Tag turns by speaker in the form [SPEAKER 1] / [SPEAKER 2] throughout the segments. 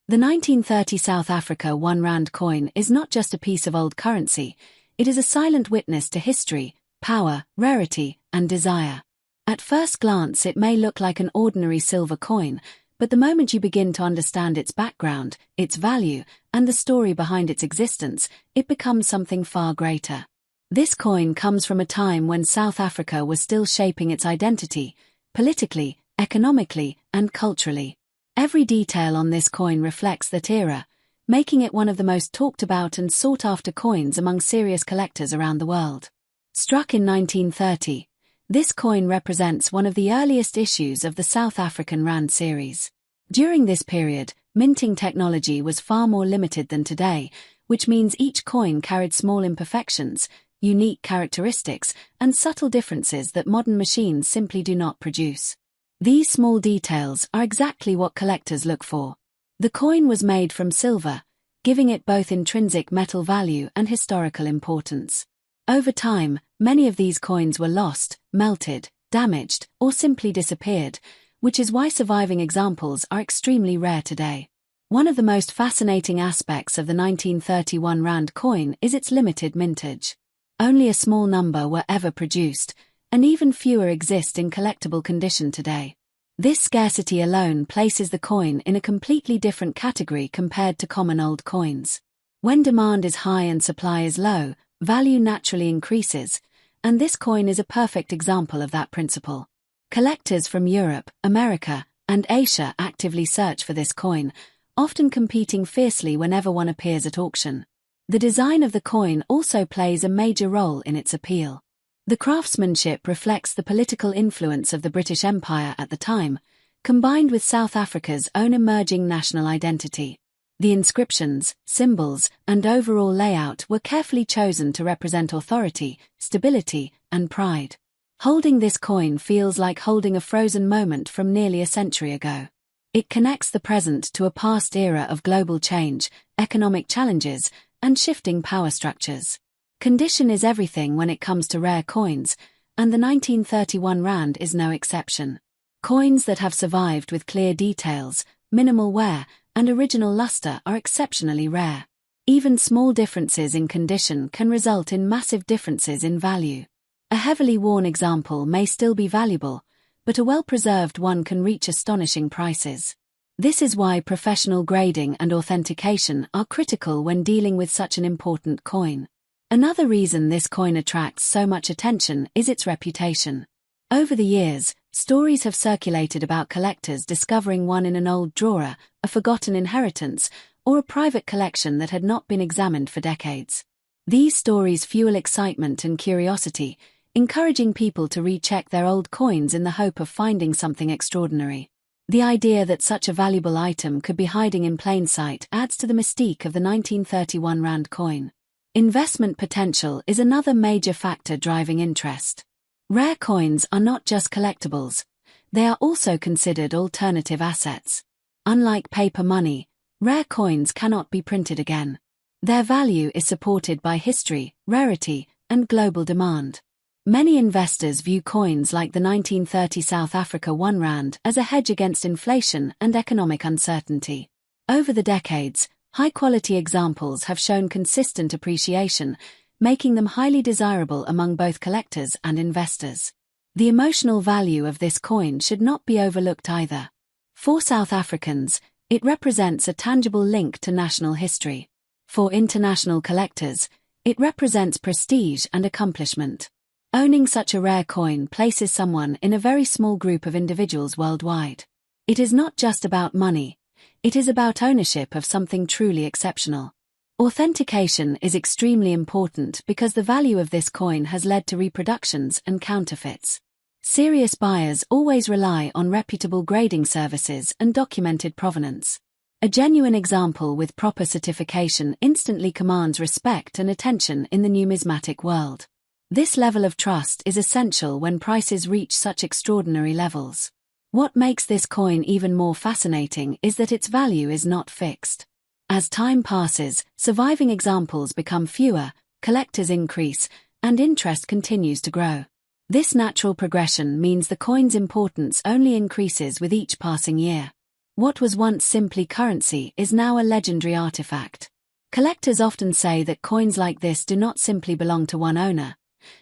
[SPEAKER 1] The 1930 South Africa 1 Rand coin is not just a piece of old currency, it is a silent witness to history, power, rarity, and desire. At first glance it may look like an ordinary silver coin, but the moment you begin to understand its background, its value, and the story behind its existence, it becomes something far greater. This coin comes from a time when South Africa was still shaping its identity, politically, economically, and culturally. Every detail on this coin reflects that era, making it one of the most talked about and sought-after coins among serious collectors around the world. Struck in 1930, this coin represents one of the earliest issues of the South African Rand series. During this period, minting technology was far more limited than today, which means each coin carried small imperfections, unique characteristics, and subtle differences that modern machines simply do not produce. These small details are exactly what collectors look for. The coin was made from silver, giving it both intrinsic metal value and historical importance. Over time, many of these coins were lost, melted, damaged, or simply disappeared, which is why surviving examples are extremely rare today. One of the most fascinating aspects of the 1931 Rand coin is its limited mintage. Only a small number were ever produced, and even fewer exist in collectible condition today. This scarcity alone places the coin in a completely different category compared to common old coins. When demand is high and supply is low, value naturally increases, and this coin is a perfect example of that principle. Collectors from Europe, America, and Asia actively search for this coin, often competing fiercely whenever one appears at auction. The design of the coin also plays a major role in its appeal. The craftsmanship reflects the political influence of the British Empire at the time, combined with South Africa's own emerging national identity. The inscriptions, symbols, and overall layout were carefully chosen to represent authority, stability, and pride. Holding this coin feels like holding a frozen moment from nearly a century ago. It connects the present to a past era of global change, economic challenges, and shifting power structures. Condition is everything when it comes to rare coins, and the 1931 Rand is no exception. Coins that have survived with clear details, minimal wear, and original luster are exceptionally rare. Even small differences in condition can result in massive differences in value. A heavily worn example may still be valuable, but a well-preserved one can reach astonishing prices. This is why professional grading and authentication are critical when dealing with such an important coin. Another reason this coin attracts so much attention is its reputation. Over the years, stories have circulated about collectors discovering one in an old drawer, a forgotten inheritance, or a private collection that had not been examined for decades. These stories fuel excitement and curiosity, encouraging people to recheck their old coins in the hope of finding something extraordinary. The idea that such a valuable item could be hiding in plain sight adds to the mystique of the 1931 Rand coin. Investment potential is another major factor driving interest. Rare coins are not just collectibles, they are also considered alternative assets. Unlike paper money, rare coins cannot be printed again. Their value is supported by history, rarity, and global demand. Many investors view coins like the 1930 South Africa 1 Rand as a hedge against inflation and economic uncertainty. Over the decades, high-quality examples have shown consistent appreciation, making them highly desirable among both collectors and investors. The emotional value of this coin should not be overlooked either. For South Africans, it represents a tangible link to national history. For international collectors, it represents prestige and accomplishment. Owning such a rare coin places someone in a very small group of individuals worldwide. It is not just about money. It is about ownership of something truly exceptional. Authentication is extremely important because the value of this coin has led to reproductions and counterfeits. Serious buyers always rely on reputable grading services and documented provenance. A genuine example with proper certification instantly commands respect and attention in the numismatic world. This level of trust is essential when prices reach such extraordinary levels. What makes this coin even more fascinating is that its value is not fixed. As time passes, surviving examples become fewer, collectors increase, and interest continues to grow. This natural progression means the coin's importance only increases with each passing year. What was once simply currency is now a legendary artifact. Collectors often say that coins like this do not simply belong to one owner.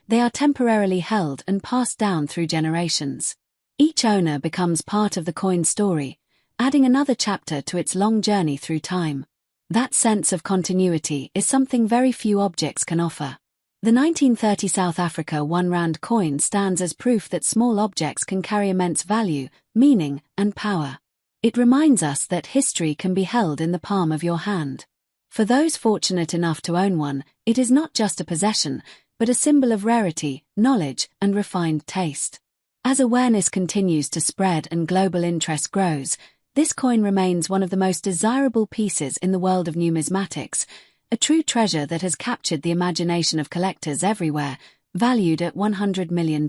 [SPEAKER 1] They are temporarily held and passed down through generations. Each owner becomes part of the coin's story, adding another chapter to its long journey through time. That sense of continuity is something very few objects can offer. The 1930 South Africa £1 coin stands as proof that small objects can carry immense value, meaning, and power. It reminds us that history can be held in the palm of your hand. For those fortunate enough to own one, it is not just a possession, but a symbol of rarity, knowledge, and refined taste. As awareness continues to spread and global interest grows, this coin remains one of the most desirable pieces in the world of numismatics, a true treasure that has captured the imagination of collectors everywhere, valued at $100 million.